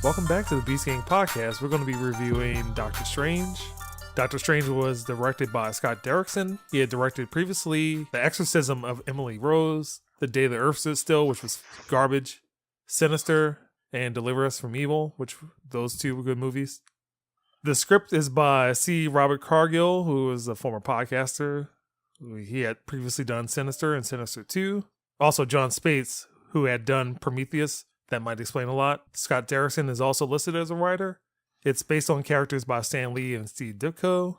Welcome back to the Beast Gang podcast. We're going to be reviewing Doctor Strange. Doctor Strange was directed by Scott Derrickson. He had directed previously The Exorcism of Emily Rose, The Day the Earth Stood Still, which was garbage, Sinister, and Deliver Us from Evil, which those two were good movies. The script is by C. Robert Cargill, who is a former podcaster. He had previously done Sinister and Sinister 2. Also John Spates, who had done Prometheus. That might explain a lot. Scott Derrickson is also listed as a writer. It's based on characters by Stan Lee and Steve Ditko.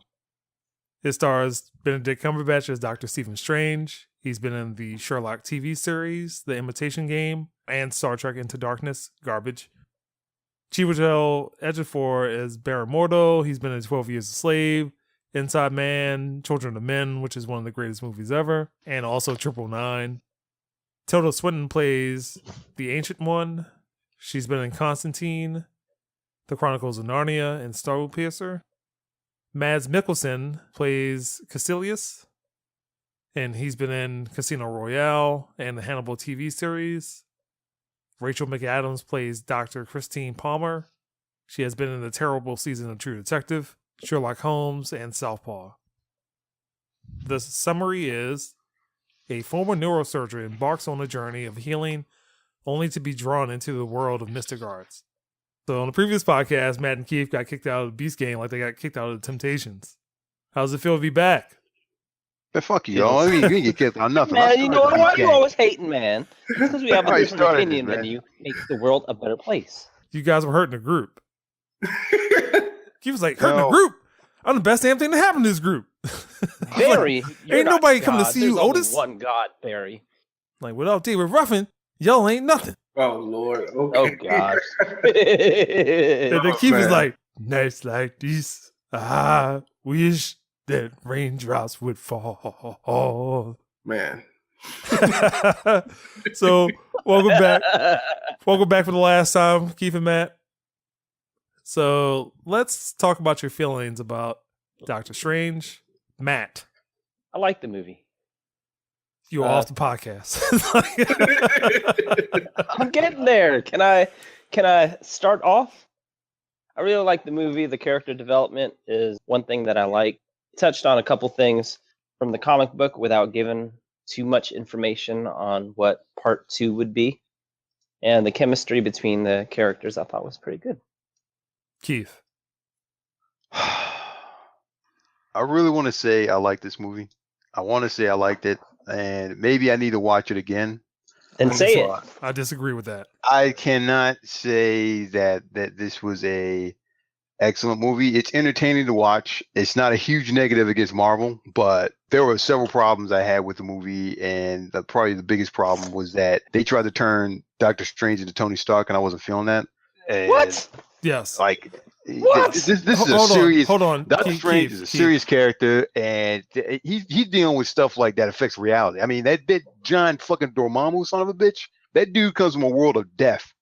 It stars Benedict Cumberbatch as Dr. Stephen Strange. He's been in the Sherlock TV series, The Imitation Game, and Star Trek Into Darkness, garbage. Chiwetel Ejiofor is Baron Mordo. He's been in 12 Years a Slave, Inside Man, Children of Men, which is one of the greatest movies ever, and also 999. Tilda Swinton plays the Ancient One. She's been in Constantine, The Chronicles of Narnia, and Starpiercer. Mads Mikkelsen plays Caecilius, and he's been in Casino Royale and the Hannibal TV series. Rachel McAdams plays Dr. Christine Palmer. She has been in the terrible season of True Detective, Sherlock Holmes, and Southpaw. The summary is: a former neurosurgeon embarks on a journey of healing only to be drawn into the world of mystic arts. So on the previous podcast, Matt and Keith got kicked out of the Beast Gang like they got kicked out of the Temptations. How does it feel to be back? Man, fuck you, y'all. I mean, you didn't get kicked out of nothing. Man, you know what? Why are you always hating, man? Because we have a Already different started opinion this, than man. you. Makes the world a better place. You guys were hurting the group. Keith was like, hurting the No. group? I'm the best damn thing to happen to this group. Barry, you're ain't not nobody coming to God. see There's you, only Otis. one God, Barry. Like, without David Ruffin, y'all ain't nothing. Oh Lord. Oh Okay. gosh. And then Keith was man. like, nights like these, I wish that raindrops would fall. Man. So, welcome back. Welcome back for the last time, Keith and Matt. So, let's talk about your feelings about Doctor Strange. Matt, I like the movie. you were off the podcast. I'm getting there. Can I start off? I really like the movie. The character development is one thing that I like. Touched on a couple things from the comic book without giving too much information on what part 2 would be. And the chemistry between the characters I thought was pretty good. Keith. I really want to say I like this movie. I want to say I liked it, and maybe I need to watch it again. Then say it. I disagree with that. I cannot say that this was a excellent movie. It's entertaining to watch. It's not a huge negative against Marvel, but there were several problems I had with the movie, and probably the biggest problem was that they tried to turn Doctor Strange into Tony Stark, and I wasn't feeling that. And What? Yes. Like, What? this is a Hold serious. on. Hold on. Doctor Keith, Strange Keith, is a Keith. serious character, and he's dealing with stuff like that affects reality. I mean, that John fucking Dormammu, son of a bitch, that dude comes from a world of death,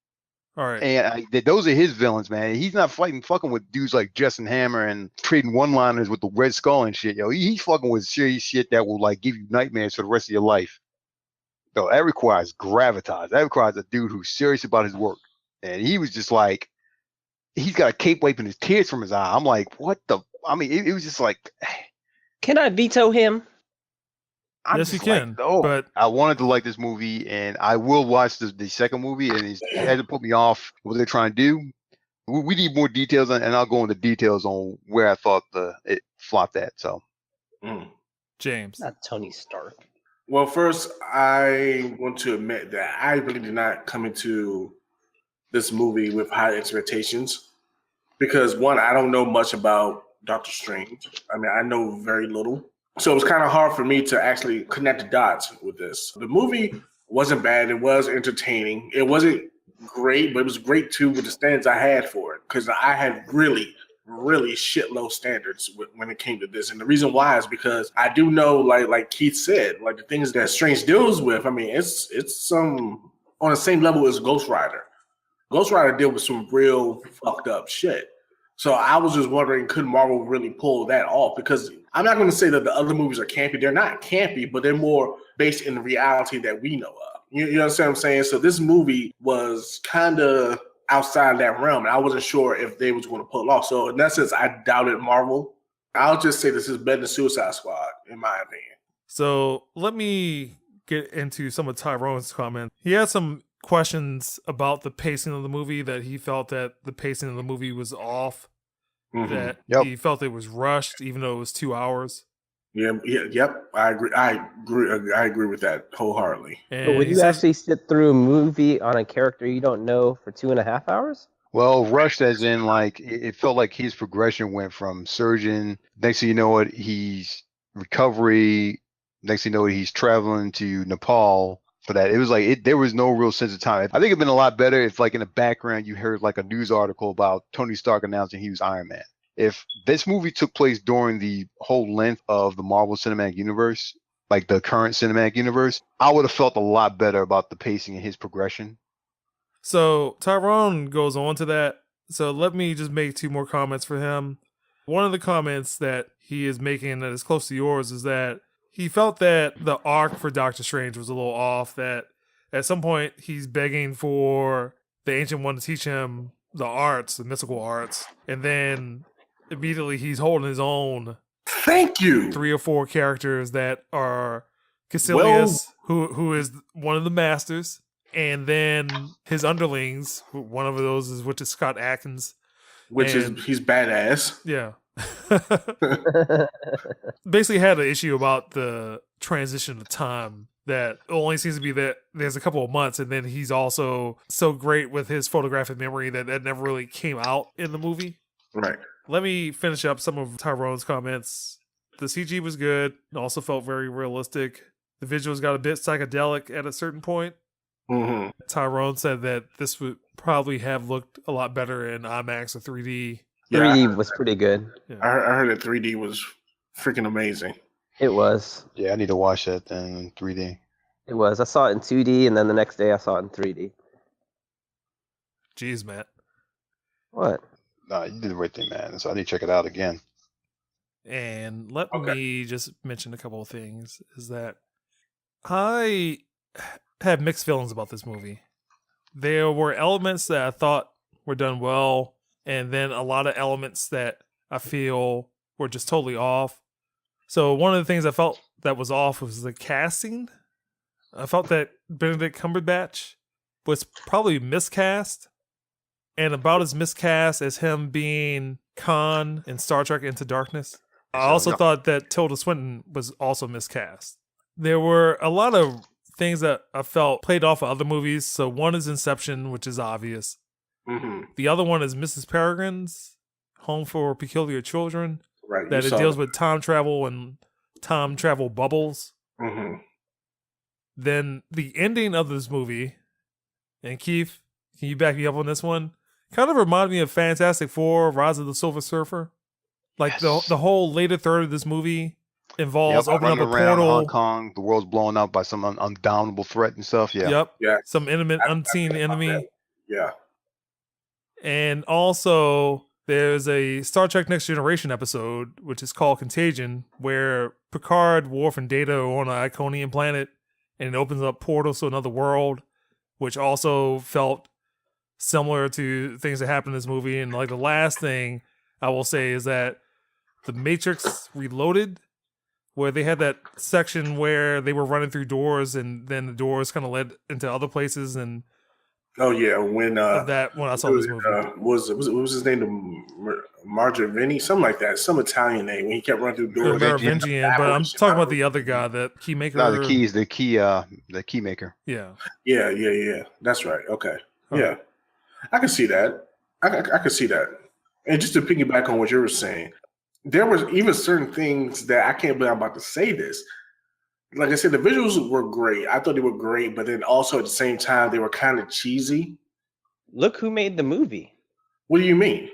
All right. and those are his villains, man. He's not fucking with dudes like Justin Hammer and trading one-liners with the Red Skull and shit, yo. He's fucking with serious shit that will like give you nightmares for the rest of your life. So that requires gravitas. That requires a dude who's serious about his work, and he was just like. He's got a cape wiping his tears from his eye. I'm like, what the? I mean, it was just like, Can I veto him? I'm Yes, you just like, can. no. But I wanted to like this movie, and I will watch the second movie, and it hasn't put me off what they're trying to do. We need more details, and I'll go into details on where I thought it flopped at. So, Mm. James. Not Tony Stark. Well, first, I want to admit that I really did not come into this movie with high expectations because, one, I don't know much about Doctor Strange. I mean, I know very little. So it was kind of hard for me to actually connect the dots with this. The movie wasn't bad. It was entertaining. It wasn't great, but it was great too with the standards I had for it because I had really shitload standards when it came to this. And the reason why is because I do know, like Keith said, like the things that Strange deals with, I mean, it's some on the same level as Ghost Rider. Ghost Rider dealt with some real fucked up shit. So I was just wondering, could Marvel really pull that off? Because I'm not going to say that the other movies are campy. They're not campy, but they're more based in the reality that we know of. You understand what I'm saying? So this movie was kind of outside that realm. And I wasn't sure if they was going to pull it off. So in that sense, I doubted Marvel. I'll just say this is better than Suicide Squad, in my opinion. So let me get into some of Tyrone's comments. He had some questions about the pacing of the movie, that he felt that the pacing of the movie was off, that he felt it was rushed, even though it was 2 hours. Yep. I agree. I agree with that wholeheartedly. But would you actually sit through a movie on a character you don't know for 2.5 hours? Well, rushed as in like it felt like his progression went from surgeon. Next thing you know, what he's recovery. Next thing you know, he's traveling to Nepal for that. It was like there was no real sense of time. I think it'd been a lot better if, like, in the background you heard like a news article about Tony Stark announcing he was Iron Man. If this movie took place during the whole length of the Marvel Cinematic Universe, like the current cinematic universe, I would have felt a lot better about the pacing and his progression. So Tyrone goes on to that. So let me just make 2 more comments for him. One of the comments that he is making that is close to yours is that he felt that the arc for Doctor Strange was a little off, that at some point he's begging for the Ancient One to teach him the arts, the mystical arts, and then immediately he's holding his own. Thank you. 3 or 4 characters that are Caecilius, who is one of the masters, and then his underlings. One of those is Scott Adkins, he's badass. Yeah. Basically had an issue about the transition of time, that only seems to be that there's a couple of months, and then he's also so great with his photographic memory that never really came out in the movie. Right. Let me finish up some of Tyrone's comments. The CG was good. It also felt very realistic. The visuals got a bit psychedelic at a certain point. Mm-hmm. Tyrone said that this would probably have looked a lot better in IMAX or 3D. 3D was pretty good. Yeah. I heard that 3D was freaking amazing. It was. Yeah, I need to watch that then in 3D. It was. I saw it in 2D, and then the next day I saw it in 3D. Jeez, Matt. What? No, you did the right thing, man. So I need to check it out again. And let me just mention a couple of things. Is that I have mixed feelings about this movie. There were elements that I thought were done well, and then a lot of elements that I feel were just totally off. So one of the things I felt that was off was the casting. I felt that Benedict Cumberbatch was probably miscast, and about as miscast as him being Khan in Star Trek Into Darkness. I also thought that Tilda Swinton was also miscast. There were a lot of things that I felt played off of other movies. So one is Inception, which is obvious. Mm-hmm. The other one is Mrs. Peregrine's Home for Peculiar Children. Right. That it deals with time travel and time travel bubbles. Mm-hmm. Then the ending of this movie, and Keith, can you back me up on this one? Kind of reminded me of Fantastic Four, Rise of the Silver Surfer. Like the whole later third of this movie involves opening up a portal. Hong Kong, the world's blown up by some undownable threat and stuff. Yeah. Yep. Yeah. Some unseen enemy. Yeah. And also, there's a Star Trek Next Generation episode, which is called Contagion, where Picard, Worf, and Data are on an Iconian planet, and it opens up portals to another world, which also felt similar to things that happened in this movie. And like the last thing I will say is that The Matrix Reloaded, where they had that section where they were running through doors, and then the doors kind of led into other places, and when when I saw this movie, what was his name? Margravini, something like that, some Italian name. When he kept running through doors. Merovingian, but I'm talking about the other guy, that key maker. No, the key maker. Yeah. Yeah. That's right. Okay. Yeah, I can see that. I can see that. And just to piggyback on what you were saying, there was even certain things that I can't believe I'm about to say this. Like I said, the visuals were great. I thought they were great, but then also at the same time, they were kind of cheesy. Look who made the movie. What do you mean?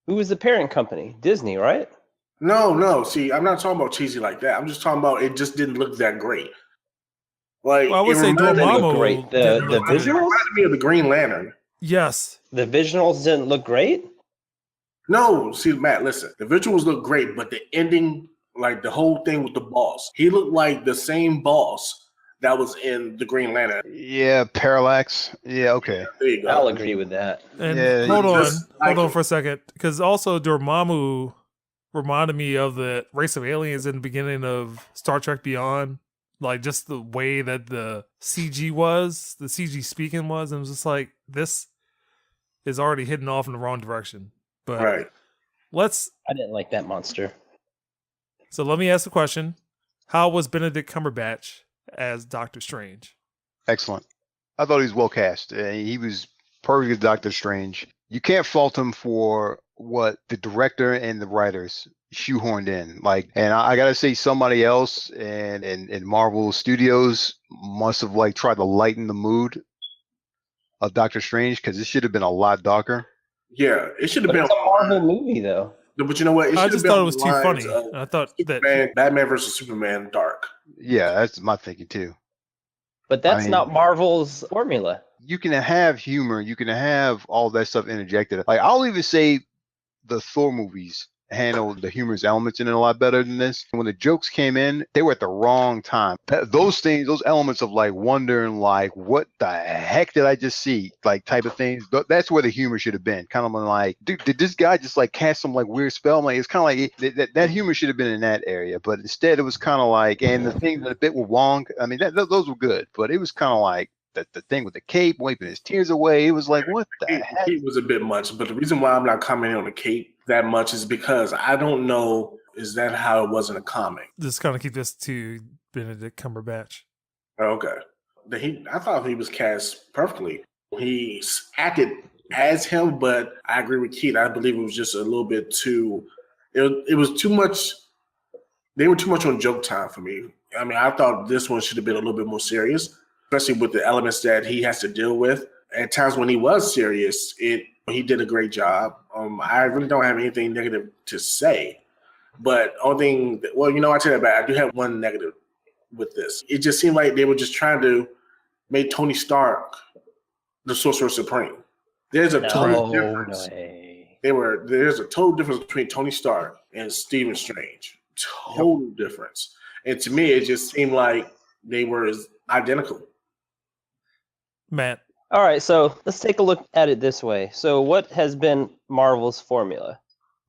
Who was the parent company? Disney, right? No. See, I'm not talking about cheesy like that. I'm just talking about it just didn't look that great. Like, well, I would say Dormammu. Great. The visuals? It reminded me of the Green Lantern. Yes. The visuals didn't look great? No, see, Matt, listen. The visuals look great, but the ending, like the whole thing with the boss, he looked like the same boss that was in the Green Lantern. Yeah, Parallax. Yeah, okay. There you go. I'll agree with that. And Yeah, hold just like on him. for a second, because also Dormammu reminded me of the race of aliens in the beginning of Star Trek Beyond. Like just the way that the CG was, the CG speaking was, and it was just like this is already heading off in the wrong direction. But Right. I didn't like that monster. So let me ask the question: how was Benedict Cumberbatch as Doctor Strange? Excellent. I thought he was well cast. He was perfect as Doctor Strange. You can't fault him for what the director and the writers shoehorned in. Like, and I gotta say, somebody else and Marvel Studios must have like tried to lighten the mood of Doctor Strange because it should have been a lot darker. Yeah, it should have But been. it's a Marvel movie, though. But you know what? It I should just have been thought it on was the too lines funny. of I thought that Batman versus Superman dark. Yeah, that's my thinking too. But that's mean- not Marvel's formula. You can have humor, you can have all that stuff interjected. Like I'll even say the Thor movies handle the humorous elements in it a lot better than this. When the jokes came in, they were at the wrong time. Those things, those elements of like wondering, like, what the heck did I just see? Like type of things. That's where the humor should have been. Kind of like, dude, did this guy just like cast some like weird spell? I'm like, it's kind of like that humor should have been in that area, but instead it was kind of like, and the things that a bit were wrong. I mean, those were good, but it was kind of like the thing with the cape wiping his tears away. It was like, what the heck? Cape was a bit much, but the reason why I'm not commenting on the cape that much is because I don't know, is that how it was in a comic? just kind of keep this to Benedict Cumberbatch. Okay. I thought he was cast perfectly. He acted as him, but I agree with Keith. I believe it was just a little bit too, it was too much. They were too much on joke time for me. I mean, I thought this one should have been a little bit more serious, especially with the elements that he has to deal with. At times when he was serious, he did a great job. I really don't have anything negative to say. But only thing, I tell you about, I do have one negative with this. It just seemed like they were just trying to make Tony Stark the Sorcerer Supreme. There's a total difference. There's a total difference between Tony Stark and Stephen Strange. Total difference. And to me, it just seemed like they were identical. Matt. All right, so let's take a look at it this way. So what has been Marvel's formula?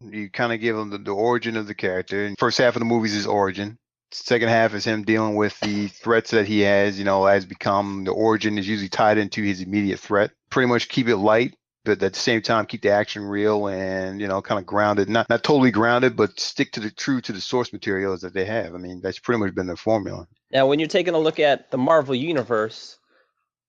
You kind of give him the origin of the character. First half of the movie is his origin. Second half is him dealing with the threats that he has become. The origin is usually tied into his immediate threat. Pretty much keep it light, but at the same time keep the action real and kind of grounded. Not totally grounded, but stick to the source materials that they have. I mean, that's pretty much been their formula. Now, when you're taking a look at the Marvel Universe,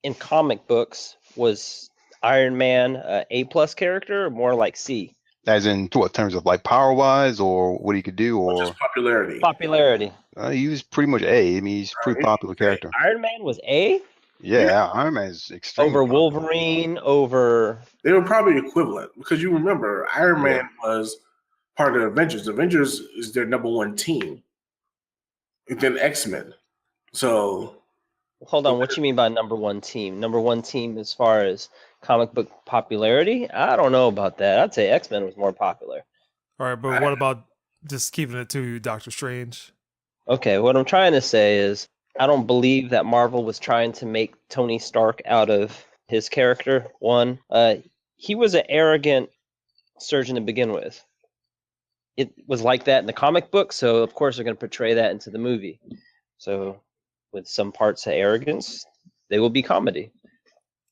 in comic books, was Iron Man a A+ character or more like C? As in what terms of like power wise or what he could do or just popularity? Popularity. He was pretty much A. I mean, he's a pretty popular character. Iron Man was A? Yeah, Iron Man is extremely over popular. Wolverine, over. They were probably equivalent because you remember Iron Man was part of the Avengers. The Avengers is their number one team. And then X-Men. So Hold on, what you mean by number one team? Number one team as far as comic book popularity? I don't know about that. I'd say X-Men was more popular. All right, but what about just keeping it to Doctor Strange? Okay, what I'm trying to say is I don't believe that Marvel was trying to make Tony Stark out of his character. One, he was an arrogant surgeon to begin with. It was like that in the comic book, so of course they're going to portray that into the movie. So with some parts of arrogance, they will be comedy.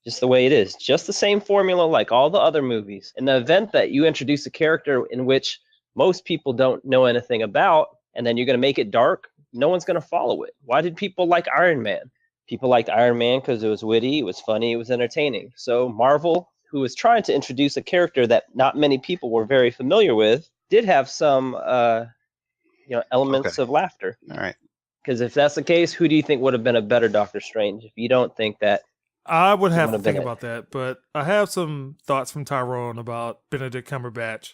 Just the way it is. Just the same formula like all the other movies. In the event that you introduce a character in which most people don't know anything about, and then you're going to make it dark, no one's going to follow it. Why did people like Iron Man? People liked Iron Man because it was witty, it was funny, it was entertaining. So Marvel, who was trying to introduce a character that not many people were very familiar with, did have some elements of laughter. All right. Because if that's the case, who do you think would have been a better Doctor Strange? If you don't think that, I would have to have think been about that, but I have some thoughts from Tyrone about Benedict Cumberbatch.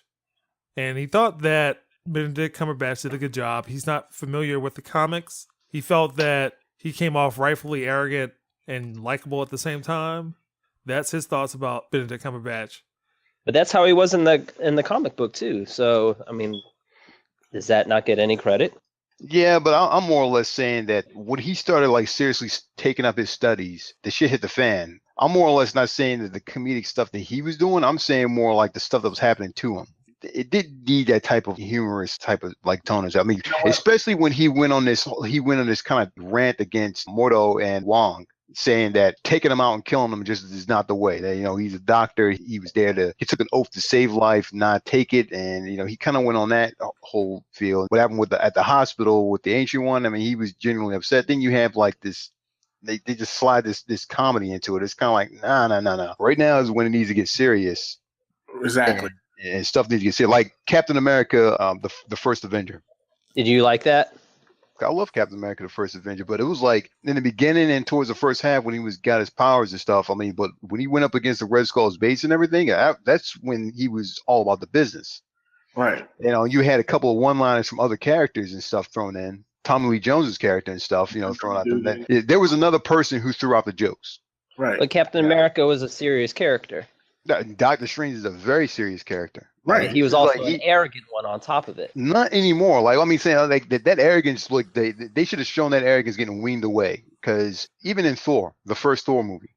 And he thought that Benedict Cumberbatch did a good job. He's not familiar with the comics. He felt that he came off rightfully arrogant and likable at the same time. That's his thoughts about Benedict Cumberbatch. but that's how he was in the comic book too. So I mean, does that not get any credit? Yeah, but I'm more or less saying that when he started like seriously taking up his studies, the shit hit the fan. I'm more or less not saying that the comedic stuff that he was doing. I'm saying more like the stuff that was happening to him. It did need that type of humorous type of like tone. I mean, You know what? especially when he went on this kind of rant against Mordo and Wong, saying that taking him out and killing him just is not the way. That he's a doctor. He was there he took an oath to save life, not take it, and he kind of went on that whole field. What happened at the hospital with the Ancient One? I mean, he was genuinely upset. Then you have like this. They just slide this comedy into it. It's kind of like no. Right now is when it needs to get serious. Exactly. And stuff needs to get serious. Like Captain America, the first Avenger. Did you like that? I love Captain America, the first Avenger, but it was like in the beginning and towards the first half when he got his powers and stuff. I mean, but when he went up against the Red Skull's base and everything, that's when he was all about the business. Right. You had a couple of one-liners from other characters and stuff thrown in. Tommy Lee Jones's character and stuff, thrown out. There was another person who threw out the jokes. Right. But Captain America was a serious character. Doctor Strange is a very serious character. Right. He was also an arrogant one on top of it. Not anymore. Like I mean, saying like that arrogance, like they should have shown that arrogance getting weaned away. Because even in Thor, the first Thor movie,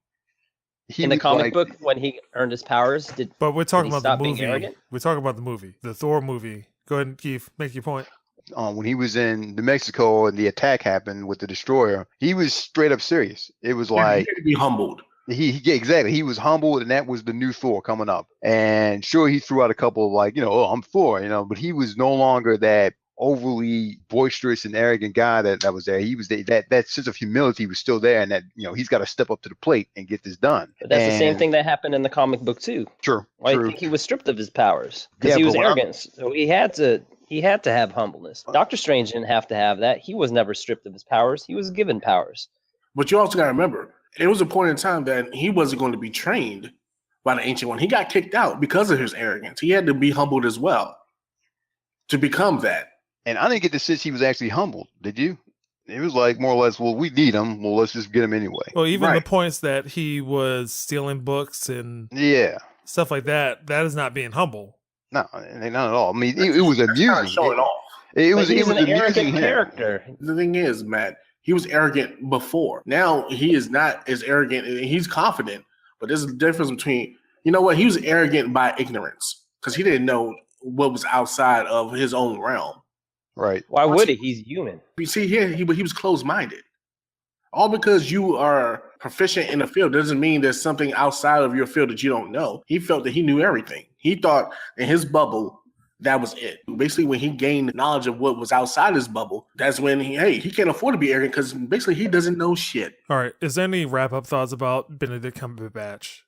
in the comic book, when he earned his powers, But we're talking about the movie. Arrogant? We're talking about the movie, the Thor movie. Go ahead, Keith, make your point. When he was in New Mexico and the attack happened with the destroyer, he was straight up serious. It was like he had to be humbled. Exactly. He was humbled, and that was the new Thor coming up. And sure, he threw out a couple of like, I'm Thor, but he was no longer that overly boisterous and arrogant guy that was there. He was that sense of humility was still there, and that he's got to step up to the plate and get this done. But that's the same thing that happened in the comic book too. True. I true. think he was stripped of his powers because he was arrogant. So he had to have humbleness. Doctor Strange didn't have to have that. He was never stripped of his powers. He was given powers. But you also got to remember, it was a point in time that he wasn't going to be trained by the Ancient One. He got kicked out because of his arrogance. He had to be humbled as well to become that. And I didn't get the sense he was actually humbled. Did you? It was like more or less, well, we need him. Well, let's just get him anyway. Well, even the points that he was stealing books and stuff like that, that is not being humble. No, not at all. I mean, it was amusing. Showing off. It was an amusing arrogant character. The thing is, Matt, he was arrogant before. Now he is not as arrogant. He's confident, but there's a difference between, he was arrogant by ignorance because he didn't know what was outside of his own realm. Right. Why would he? He's human. You see here, he was closed-minded. All because you are proficient in a field doesn't mean there's something outside of your field that you don't know. He felt that he knew everything. He thought in his bubble, that was it. Basically, when he gained knowledge of what was outside his bubble, that's when he can't afford to be arrogant because basically he doesn't know shit. All right. Is there any wrap-up thoughts about Benedict Cumberbatch?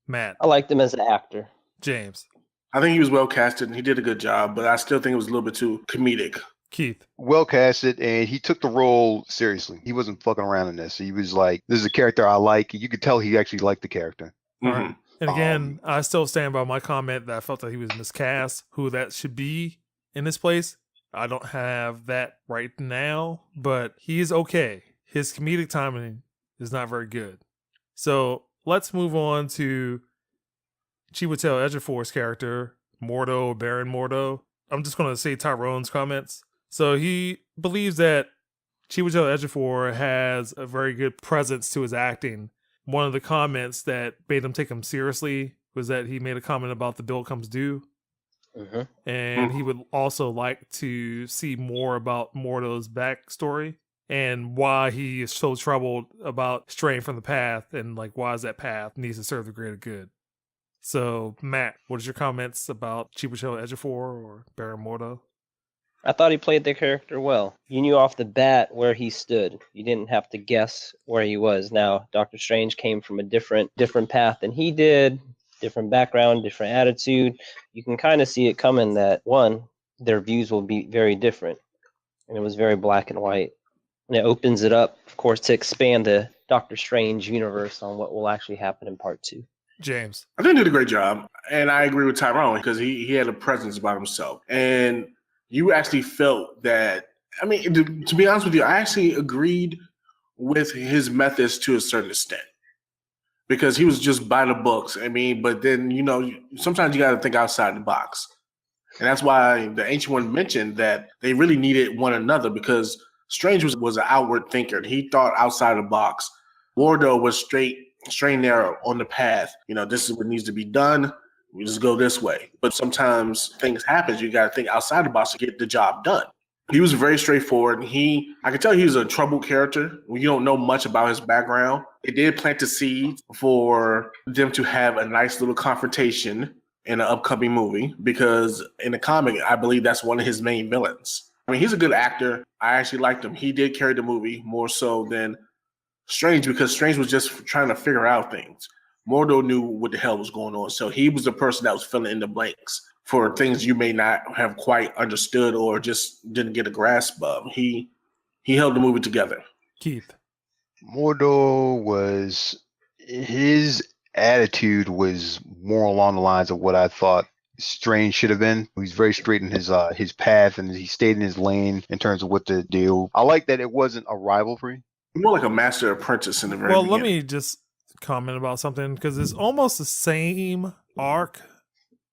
Matt? I liked him as an actor. James? I think he was well casted and he did a good job, but I still think it was a little bit too comedic. Keith? Well casted, and he took the role seriously. He wasn't fucking around in this. He was like, this is a character I like. You could tell he actually liked the character. Mm-hmm. And again, I still stand by my comment that I felt that he was miscast. Who that should be in this place, I don't have that right now, but he is okay. His comedic timing is not very good. So let's move on to Chiwetel Ejiofor's character, Mordo, Baron Mordo. I'm just going to say Tyrone's comments. So he believes that Chiwetel Ejiofor has a very good presence to his acting. One of the comments that made him take him seriously was that he made a comment about the bill comes due. Mm-hmm. And he would also like to see more about Mordo's backstory and why he is so troubled about straying from the path and like why is that path needs to serve the greater good. So, Matt, what is your comments about Chiwetel Ejiofor or Baron Mordo? I thought he played the character well. You knew off the bat where he stood. You didn't have to guess where he was. Now, Doctor Strange came from a different path than he did, different background, different attitude. You can kind of see it coming that, one, their views will be very different. And it was very black and white. And it opens it up, of course, to expand the Doctor Strange universe on what will actually happen in part 2. James? I think he did a great job. And I agree with Tyrone because he had a presence about himself. And you actually felt that, I mean, to be honest with you, I actually agreed with his methods to a certain extent because he was just by the books. I mean, but then, sometimes you got to think outside the box. And that's why the Ancient One mentioned that they really needed one another because Strange was an outward thinker. He thought outside the box. Mordo was straight and narrow on the path. This is what needs to be done. We just go this way. But sometimes things happen. You got to think outside the box to get the job done. He was very straightforward. I could tell he was a troubled character. You don't know much about his background. It did plant the seeds for them to have a nice little confrontation in an upcoming movie because in the comic, I believe that's one of his main villains. I mean, he's a good actor. I actually liked him. He did carry the movie more so than Strange because Strange was just trying to figure out things. Mordo knew what the hell was going on. So he was the person that was filling in the blanks for things you may not have quite understood or just didn't get a grasp of. He held the movie together. Keith. Mordo his attitude was more along the lines of what I thought Strange should have been. He's very straight in his path and he stayed in his lane in terms of what to do. I like that it wasn't a rivalry. More like a master apprentice in the very beginning. Let me just comment about something because it's almost the same arc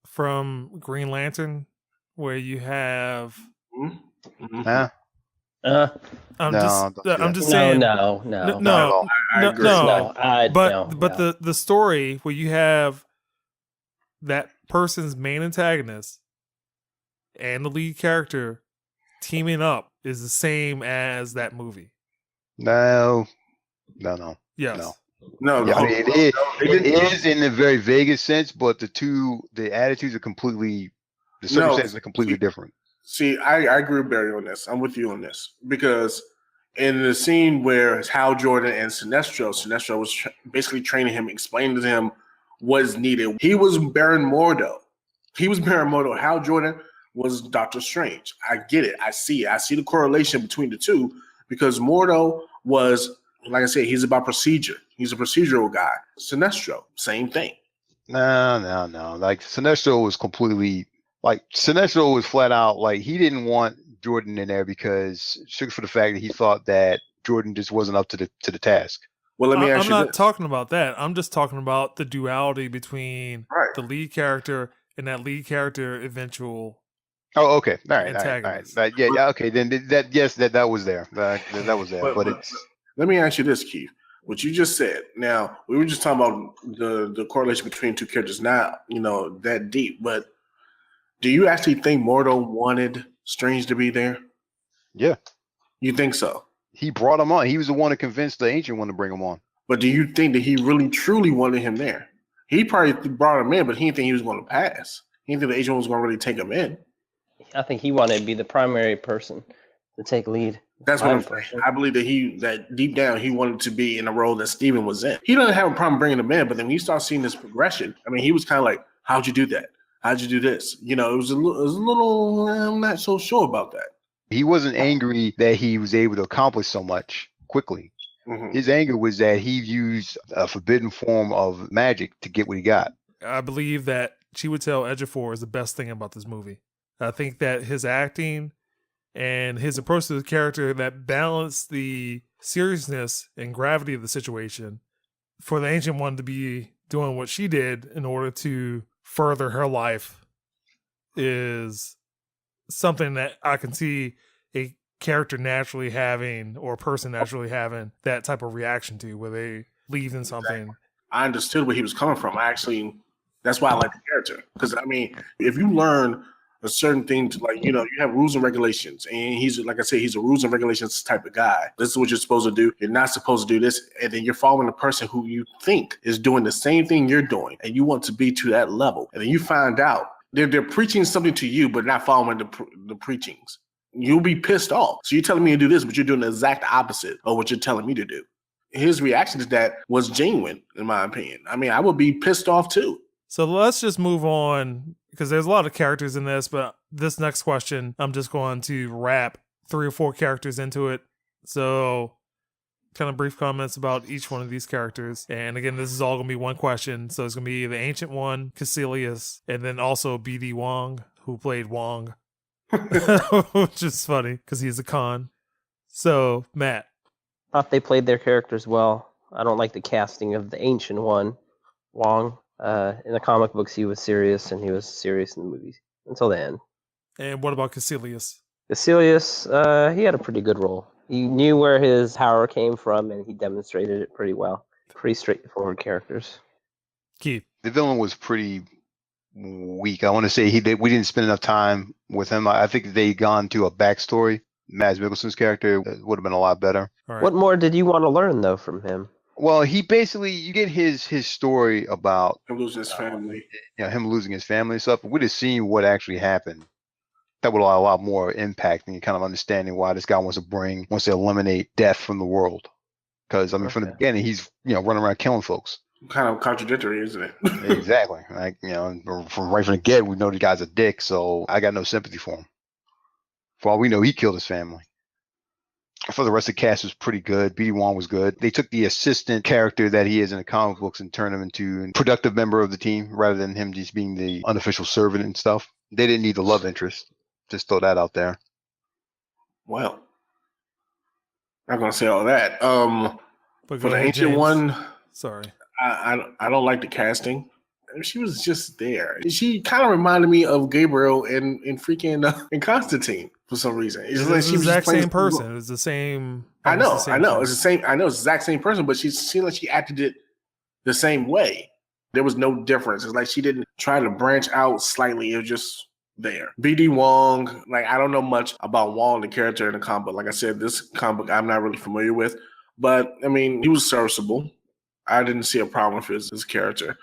from Green Lantern where you have Mm-hmm. I'm just saying No. The story where you have that person's main antagonist and the lead character teaming up is the same as that movie. No. Yes. No. Yeah, I mean, it is in a very vaguest sense, but the attitudes are completely, the circumstances are completely different. See, I agree with Barry on this. I'm with you on this because in the scene where Hal Jordan and Sinestro was basically training him, explaining to him what is needed. He was Baron Mordo. Hal Jordan was Doctor Strange. I get it. I see it. I see the correlation between the two because Mordo was, like I said, he's about procedure. He's a procedural guy. Sinestro, same thing. No. Like Sinestro was completely, like Sinestro was flat out like he didn't want Jordan in there because for the fact that he thought that Jordan just wasn't up to the task. Well, let me ask I'm you not this. talking about that. I'm just talking about the duality between the lead character and that lead character eventual. Oh, okay. All right. Antagonist. Yeah. Okay. Then that was there. That was there. But it's. Let me ask you this, Keith. What you just said. Now we were just talking about the correlation between two characters. Not that deep, but do you actually think Mordo wanted Strange to be there? Yeah. You think so? He brought him on. He was the one that convinced the Ancient One to bring him on. But do you think that he really truly wanted him there? He probably brought him in, but he didn't think he was going to pass. He didn't think the Ancient One was going to really take him in. I think he wanted to be the primary person to take lead. That's what I'm saying. I believe that deep down he wanted to be in the role that Steven was in. He doesn't have a problem bringing him in, but then when you start seeing this progression, I mean, he was kind of like, "How'd you do that? How'd you do this?" It was a little. I'm not so sure about that. He wasn't angry that he was able to accomplish so much quickly. Mm-hmm. His anger was that he used a forbidden form of magic to get what he got. I believe that Chiwetel Ejiofor is the best thing about this movie. I think that his acting and his approach to the character that balanced the seriousness and gravity of the situation for the Ancient One to be doing what she did in order to further her life is something that I can see a character naturally having or a person naturally having that type of reaction to where they believe in something. Exactly. I understood where he was coming from. That's why I like the character. Because, I mean, if you learn a certain thing to you have rules and regulations, and he's, like I said, he's a rules and regulations type of guy. This is what you're supposed to do. You're not supposed to do this. And then you're following a person who you think is doing the same thing you're doing, and you want to be to that level. And then you find out they're preaching something to you, but not following the preachings. You'll be pissed off. So you're telling me to do this, but you're doing the exact opposite of what you're telling me to do. His reaction to that was genuine, in my opinion. I mean, I would be pissed off too. So let's just move on because there's a lot of characters in this, but this next question, I'm just going to wrap 3 or 4 characters into it. So kind of brief comments about each one of these characters. And again, this is all going to be one question. So it's going to be the Ancient One, Caecilius, and then also B.D. Wong, who played Wong, which is funny because he's a con. So, Matt. Thought they played their characters well. I don't like the casting of the Ancient One, Wong. In the comic books, he was serious, and he was serious in the movies until the end. And what about Caecilius? Basilius, he had a pretty good role. He knew where his power came from, and he demonstrated it pretty well. Pretty straightforward characters. Keith. The villain was pretty weak. I want to say we didn't spend enough time with him. I think if they'd gone to a backstory, Mads Mikkelsen's character would have been a lot better. All right. What more did you want to learn, though, from him? Well, he basically, you get his story about Him losing his family. him losing his family and stuff. If we'd have seen what actually happened, that would allow a lot more impact and kind of understanding why this guy wants to eliminate death from the world. Because I mean, from the beginning, he's running around killing folks. Kind of contradictory, isn't it? Exactly. Like from right from the get, we know the guy's a dick, so I got no sympathy for him. For all we know, he killed his family. For the rest of the cast was pretty good. BD Wong was good. They took the assistant character that he is in the comic books and turned him into a productive member of the team rather than him just being the unofficial servant and stuff. They didn't need the love interest. Just throw that out there. Well, not gonna say all that. But For the Ancient One, sorry. I don't like the casting. She was just there. She kind of reminded me of Gabriel in freaking in Constantine for some reason. It's like the exact same person. It's the same. I know. It's the same. I know it's the exact same person, but she seemed like she acted it the same way. There was no difference. It's like she didn't try to branch out slightly. It was just there. BD Wong, like I don't know much about Wong, the character in the comic book. Like I said, this comic book I'm not really familiar with, but I mean, he was serviceable. I didn't see a problem with his character.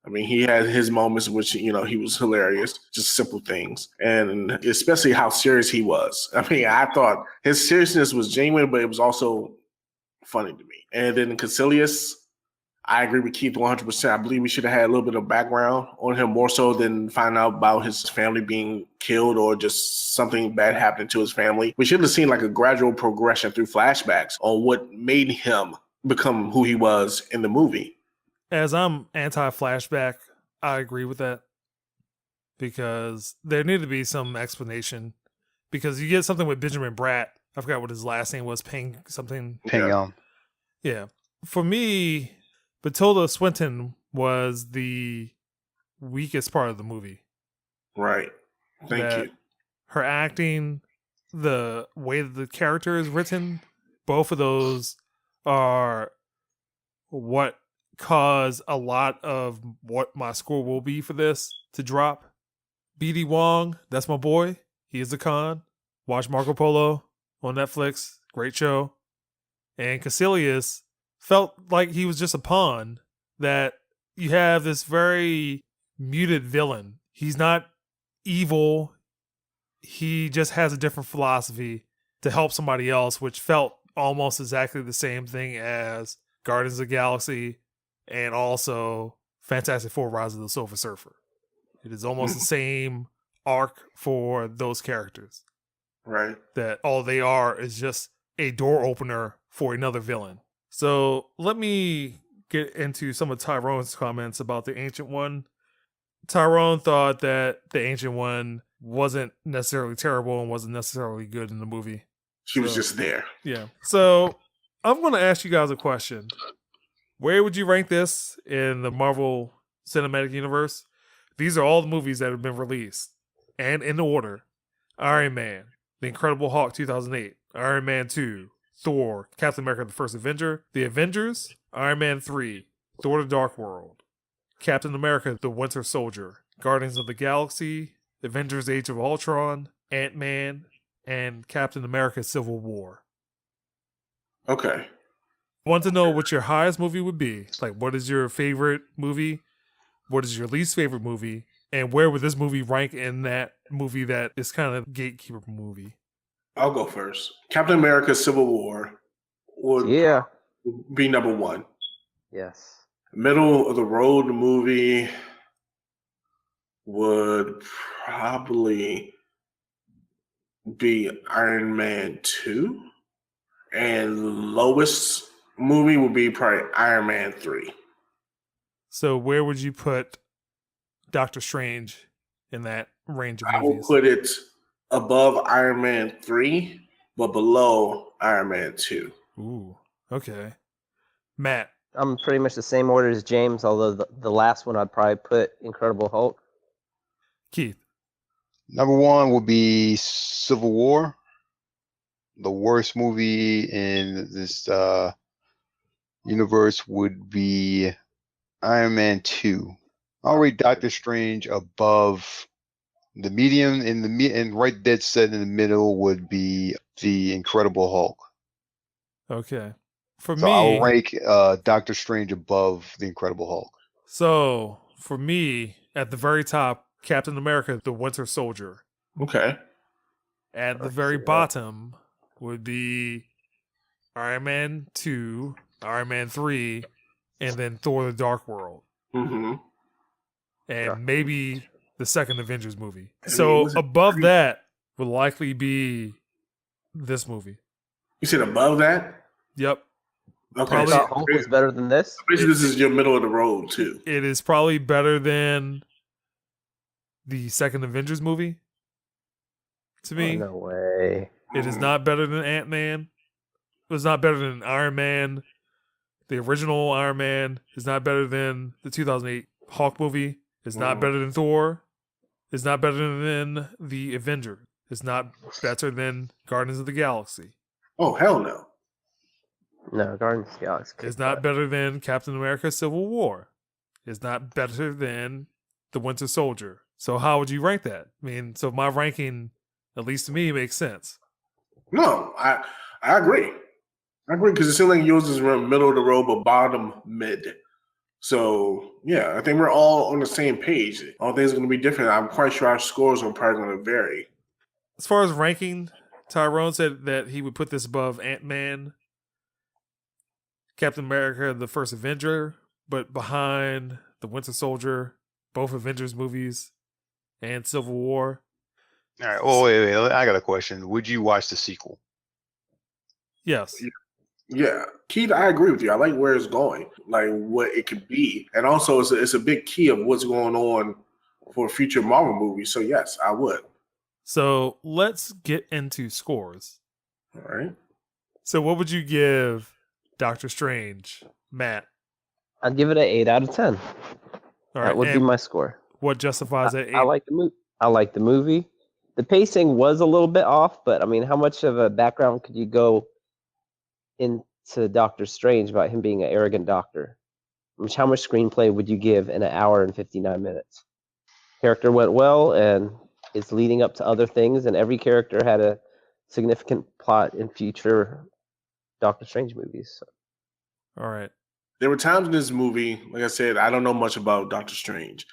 I mean, he had his moments in which, he was hilarious, just simple things. And especially how serious he was. I mean, I thought his seriousness was genuine, but it was also funny to me. And then Caecilius, I agree with Keith 100%. I believe we should have had a little bit of background on him more so than find out about his family being killed or just something bad happening to his family. We should have seen like a gradual progression through flashbacks on what made him become who he was in the movie. As I'm anti-flashback, I agree with that because there needed to be some explanation. Because you get something with Benjamin Bratt. I forgot what his last name was. Ping something. Ping. Yeah. For me, Tilda Swinton was the weakest part of the movie. Right. Thank you. Her acting, the way that the character is written, both of those are what cause a lot of what my score will be for this to drop. BD Wong, that's my boy. He is a con. Watch Marco Polo on Netflix. Great show. And Caecilius felt like he was just a pawn, that you have this very muted villain. He's not evil. He just has a different philosophy to help somebody else, which felt almost exactly the same thing as Guardians of the Galaxy and also Fantastic Four: Rise of the Silver Surfer. It is almost the same arc for those characters. Right. That all they are is just a door opener for another villain. So let me get into some of Tyrone's comments about the Ancient One. Tyrone thought that the Ancient One wasn't necessarily terrible and wasn't necessarily good in the movie. She was just there. Yeah. So I'm going to ask you guys a question. Where would you rank this in the Marvel Cinematic Universe? These are all the movies that have been released. And in order: Iron Man, The Incredible Hulk 2008, Iron Man 2, Thor, Captain America the First Avenger, The Avengers, Iron Man 3, Thor: The Dark World, Captain America the Winter Soldier, Guardians of the Galaxy, Avengers: Age of Ultron, Ant-Man, and Captain America: Civil War. Okay. I want to know what your highest movie would be. Like, what is your favorite movie? What is your least favorite movie? And where would this movie rank in that movie that is kind of a gatekeeper movie? I'll go first. Captain America: Civil War would be number one. Yes. Middle of the road movie would probably be Iron Man 2. And lowest movie would be probably Iron Man 3. So where would you put Doctor Strange in that range of movies? I will put it above Iron Man 3, but below Iron Man 2. Ooh, okay. Matt? I'm pretty much the same order as James, although the last one I'd probably put Incredible Hulk. Keith? Number one would be Civil War. The worst movie in this universe would be Iron Man 2. I'll rate Doctor Strange above the medium, and right dead set in the middle would be the Incredible Hulk. Okay. For So I'll me, rank Doctor Strange above the Incredible Hulk. so for me, at the very top, Captain America, the Winter Soldier. Okay. At the I very see that. bottom would be Iron Man 2, Iron Man 3, and then Thor the Dark World. Mm-hmm. And Yeah. maybe the second Avengers movie. I mean, So was it above pre- that would likely be this movie. You said above that? Yep. Okay. Probably- Thought Hulk was better than this. Basically, this is your middle of the road too. It is probably better than the second Avengers movie. To Oh, me, no way. it is not better than Ant-Man. It was not better than Iron Man. The original Iron Man is not better than the 2008 Hulk movie. It's not Mhm. better than Thor. It's not better than the Avenger. It's not better than Guardians of the Galaxy. Oh hell no. No, Guardians of the Galaxy. It's not better than Captain America Civil War. It's not better than The Winter Soldier. So how would you rank that? I mean, so my ranking, at least to me, makes sense. No, I agree. I agree because it seems like yours is around middle of the road, but bottom mid. So yeah, I think we're all on the same page. All things are going to be different. I'm quite sure our scores are probably going to vary. As far as ranking, Tyrone said that he would put this above Ant-Man, Captain America, the first Avenger, but behind The Winter Soldier, both Avengers movies, and Civil War. All right. Oh, wait. I got a question. Would you watch the sequel? Yes. Yeah, Keith, I agree with you. I like where it's going, like what it could be, and also it's a big key of what's going on for future Marvel movies. So yes, I would. So let's get into scores. All right. So what would you give Doctor Strange, Matt? I'd give it an 8 out of 10. All right. That would be and my score. what justifies that? I like the movie. I like the movie. The pacing was a little bit off, but I mean, how much of a background could you go into Doctor Strange about him being an arrogant doctor? How much screenplay would you give in an hour and 59 minutes? Character went well, and it's leading up to other things, and every character had a significant plot in future Doctor Strange movies. So. All right. There were times in this movie, like I said, I don't know much about Doctor Strange.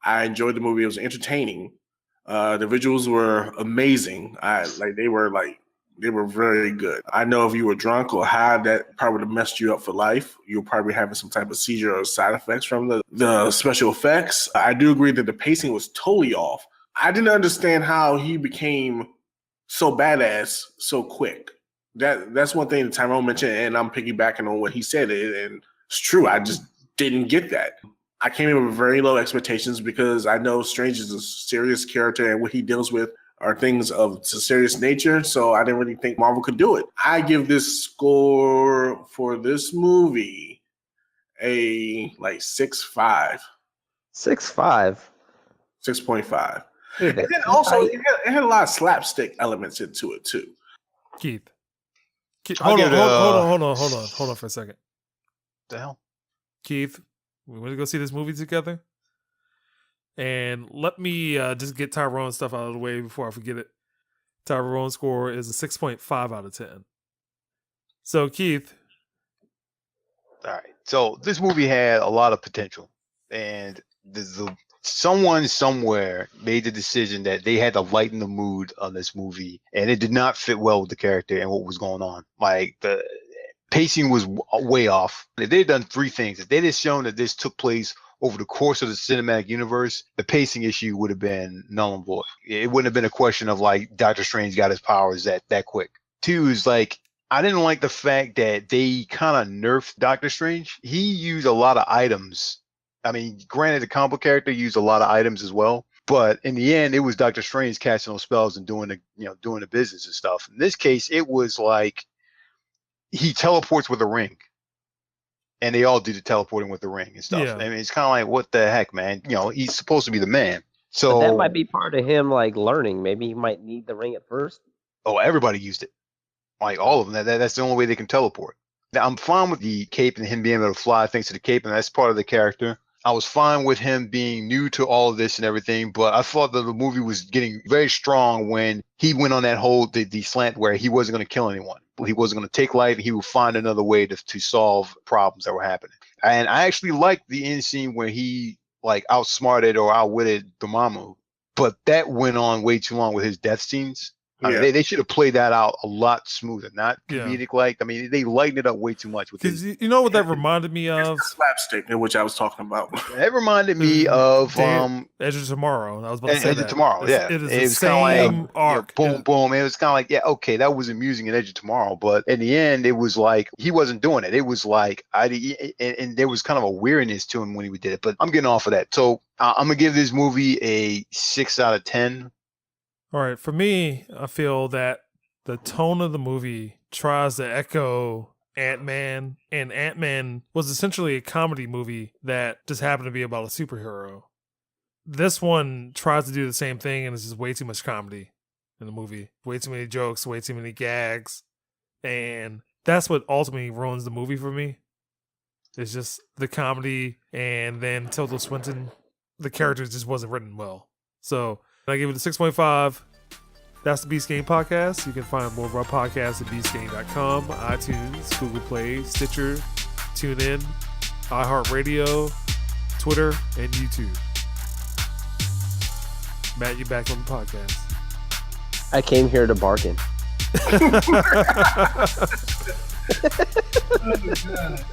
I enjoyed the movie; it was entertaining. The visuals were amazing. They were very good. I know if you were drunk or high, that probably would have messed you up for life. You're probably having some type of seizure or side effects from the special effects. I do agree that the pacing was totally off. I didn't understand how he became so badass so quick. That's one thing that Tyrone mentioned, and I'm piggybacking on what he said, and it's true. I just didn't get that. I came in with very low expectations because I know Strange is a serious character, and what he deals with are things of a serious nature. So I didn't really think Marvel could do it. I give this score for this movie a 6.5. 6.5. 6.5. Hey, And then also, it had a lot of slapstick elements into it too. Keith. I'll Hold on, give it hold on for a second. The hell? Keith, we want to go see this movie together. And let me just get Tyrone's stuff out of the way before I forget it. Tyrone's score is a 6.5 out of 10. So, Keith. All right. So this movie had a lot of potential, and someone somewhere made the decision that they had to lighten the mood on this movie, and it did not fit well with the character and what was going on. Like, the pacing was way off. If they had done three things, if they had shown that this took place over the course of the cinematic universe, the pacing issue would have been null and void. It wouldn't have been a question of like Doctor Strange got his powers that quick. Two is like, I didn't like the fact that they kind of nerfed Doctor Strange. He used a lot of items. I mean, granted, the comic book character used a lot of items as well, but in the end, it was Doctor Strange casting those spells and doing the business and stuff. In this case, it was like he teleports with a ring, and they all do the teleporting with the ring and stuff. Yeah. I mean, it's kind of like, what the heck, man? He's supposed to be the man. So But that might be part of him like learning. Maybe he might need the ring at first. everybody used it. Like all of them. That's the only way they can teleport. Now, I'm fine with the cape and him being able to fly thanks to the cape, and that's part of the character. I was fine with him being new to all of this and everything, but I thought that the movie was getting very strong when he went on that whole the slant where he wasn't going to kill anyone. He wasn't going to take life. He would find another way to solve problems that were happening. And I actually liked the end scene where he like outsmarted or outwitted Dormammu, but that went on way too long with his death scenes. I mean, they should have played that out a lot smoother, not comedic like. I mean, they lightened it up way too much with Because you know what that reminded me of? It's the slapstick in which I was talking about. It reminded me of Edge of Tomorrow. I was about to say Edge that. of Tomorrow. Yeah, it is it the was kind same of like arc. boom, boom. It was kind of like, yeah, okay, that was amusing in Edge of Tomorrow, but in the end, it was like he wasn't doing it. It was like and there was kind of a weirdness to him when he did it. But I'm getting off of that. So I'm gonna give this movie a 6 out of 10. All right, for me, I feel that the tone of the movie tries to echo Ant-Man, and Ant-Man was essentially a comedy movie that just happened to be about a superhero. This one tries to do the same thing, and it's just way too much comedy in the movie. Way too many jokes, way too many gags, and that's what ultimately ruins the movie for me. It's just the comedy, and then Tilda Swinton, the character just wasn't written well. So I give it a 6.5. That's the Beast Game Podcast. You can find more of our podcasts at beastgame.com, iTunes, Google Play, Stitcher, TuneIn, iHeartRadio, Twitter, and YouTube. Matt, you back on the podcast. I came here to bargain. Oh, God.